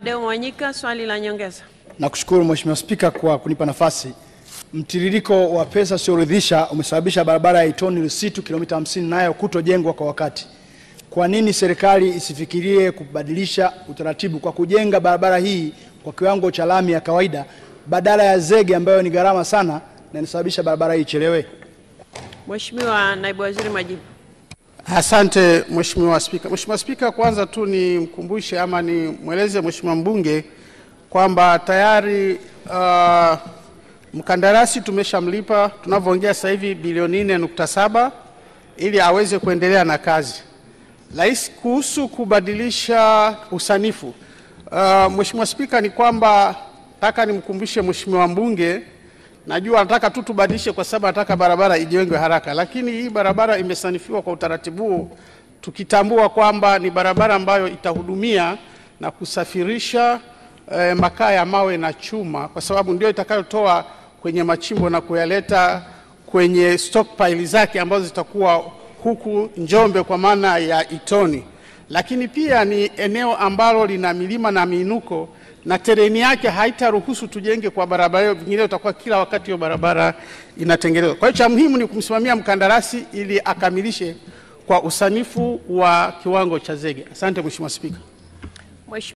Deo Mwanyika, swali la nyongeza. Nakushukuru Mheshimiwa Spika kwa kunipa nafasi. Mtiririko wa pesa usioridhisha umesababisha barabara ya Itoni Lusitu kilomita 50 nayo kutojengwa kwa wakati. Kwa nini serikali isifikirie kubadilisha utaratibu kwa kujenga barabara hii kwa kiwango cha lami ya kawaida badala ya zege ambayo ni gharama sana na inasababisha barabara hii ichelewe? Mheshimiwa Naibu Waziri, majibu. Asante Mheshimiwa Spika. Mheshimiwa Spika, kwanza tu ni mkumbushe ama ni mweleze Mheshimiwa mbunge kwamba tayari mkandarasi tumeshamlipa, tunavyoongea sasa hivi bilioni 4.7 ili aweze kuendelea na kazi. Rais, kuhusu kubadilisha usanifu, Mheshimiwa Spika, ni kwamba nataka nimkumbushe Mheshimiwa mbunge, najua nataka tu tubadilishe kwa sababu nataka barabara ijengwe haraka, lakini hii barabara imesanifiwa kwa utaratibu tukitambua kwamba ni barabara ambayo itahudumia na kusafirisha makaa ya mawe na chuma, kwa sababu ndio itakayotoa kwenye machimbo na kuyaleta kwenye stockpile zake ambazo zitakuwa huku Njombe kwa maana ya Itoni. Lakini pia ni eneo ambalo lina milima na miinuko na tereni yake haitaruhusu tujenge kwa barabara hiyo, vingine utakuwa kila wakati hiyo barabara inatengenezwa. Kwa hiyo cha muhimu ni kumsimamia mkandarasi ili akamilishe kwa usanifu wa kiwango cha zege. Asante Mheshimiwa Spika.